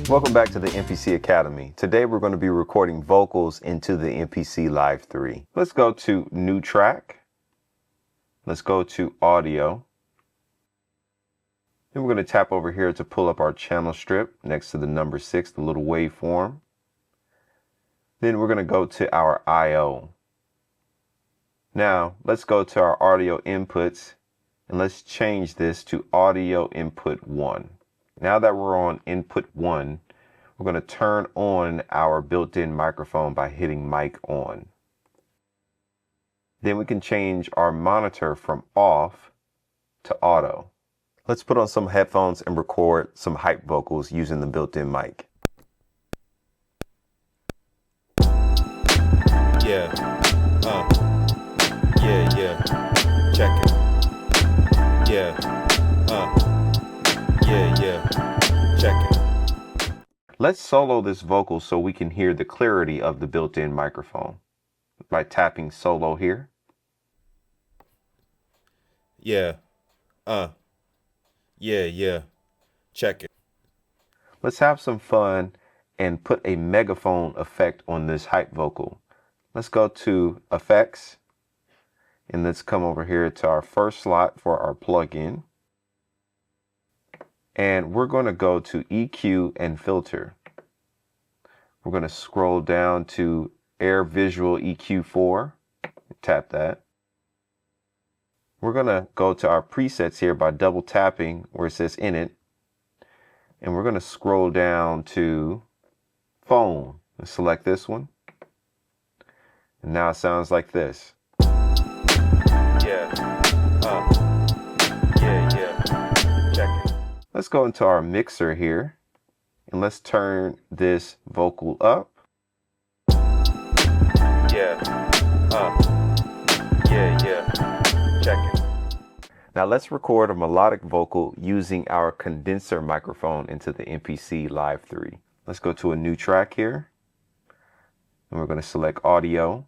Welcome back to the MPC Academy. Today we're going to be recording vocals into the MPC Live III. Let's go to New Track. Let's go to Audio. Then we're going to tap over here to pull up our channel strip next to the number 6, the little waveform. Then we're going to go to our I/O. Now let's go to our audio inputs and let's change this to audio input 1. Now that we're on input 1, we're going to turn on our built-in microphone by hitting mic on. Then we can change our monitor from off to auto. Let's put on some headphones and record some hype vocals using the built-in mic. Yeah, yeah, check it. Yeah, yeah, check it. Let's solo this vocal so we can hear the clarity of the built-in microphone by tapping solo here. Yeah, yeah, check it. Let's have some fun and put a megaphone effect on this hype vocal. Let's go to Effects, and let's come over here to our first slot for our plugin. And we're going to go to EQ and Filter. We're going to scroll down to Air Visual EQ4, tap that. We're going to go to our presets here by double tapping where it says in it. And we're going to scroll down to Phone and select this one. And now it sounds like this. Yeah, check it. Let's go into our mixer here and let's turn this vocal up. Yeah, check it. Now let's record a melodic vocal using our condenser microphone into the MPC Live III. Let's go to a new track here. And we're going to select Audio.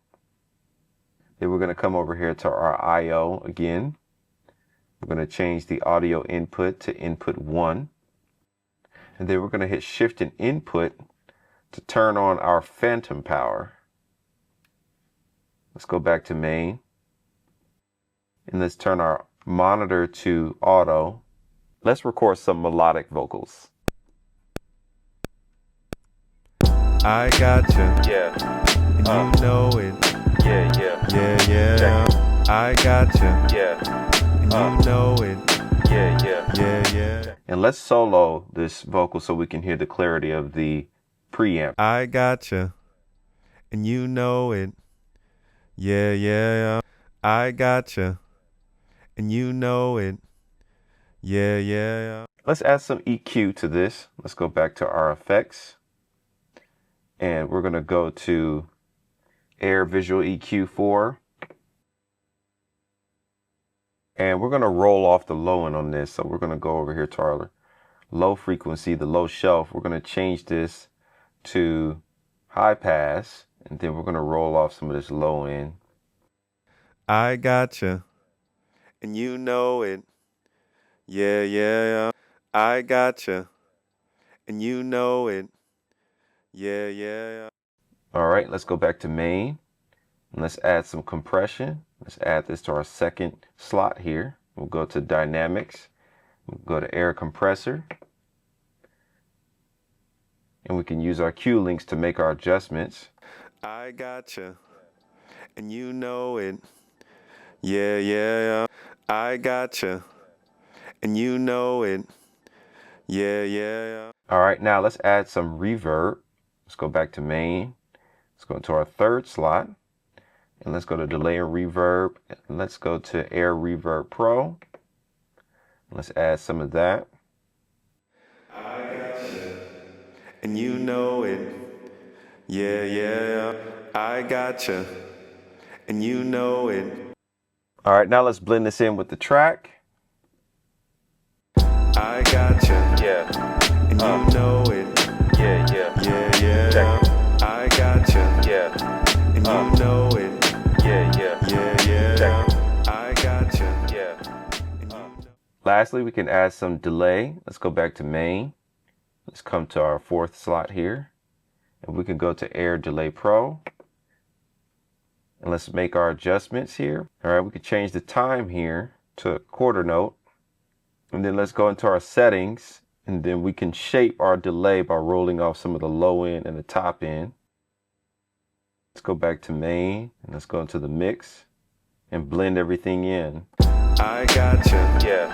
Then we're going to come over here to our I/O again. We're going to change the audio input to input 1. And then we're going to hit Shift and Input to turn on our phantom power. Let's go back to main. And let's turn our monitor to auto. Let's record some melodic vocals. I gotcha. Yeah, And you know it. yeah, Yeah. I gotcha. yeah, And you know it. yeah. Yeah. And let's solo this vocal so we can hear the clarity of the preamp. I gotcha. And you know it. Yeah. I gotcha. And you know it. Yeah. Let's add some EQ to this. Let's go back to our effects. And we're going to go to Air Visual EQ4. And we're going to roll off the low end on this. So we're going to go over here to our low frequency, the low shelf. We're going to change this to high pass. And then we're going to roll off some of this low end. I gotcha. And you know it. Yeah. I gotcha. And you know it. Yeah. All right, let's go back to main. And let's add some compression. Let's add this to our second slot here. We'll go to Dynamics. We'll go to Air Compressor. And we can use our cue links to make our adjustments. I gotcha. And you know it. Yeah. I gotcha. And you know it. Yeah. All right, now let's add some reverb. Let's go back to main. Let's go to our third slot. And let's go to Delay and Reverb. And let's go to Air Reverb Pro. Let's add some of that. I gotcha. And you know it. Yeah. I gotcha. And you know it. All right, now let's blend this in with the track. I gotcha. Yeah, And you know it. yeah. Yeah. I gotcha. Yeah, And you know it. yeah. I gotcha. Yeah. And you know. Lastly, we can add some delay. Let's go back to main. Let's come to our fourth slot here, and we can go to Air Delay Pro. And let's make our adjustments here. All right, we can change the time here to a quarter note. And then let's go into our settings, and then we can shape our delay by rolling off some of the low end and the top end. Let's go back to main, and let's go into the mix and blend everything in. I gotcha. Yeah.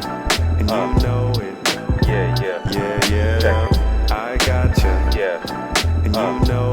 And you know it. Yeah, yeah. Yeah, yeah. Check it. I gotcha. Yeah. And you know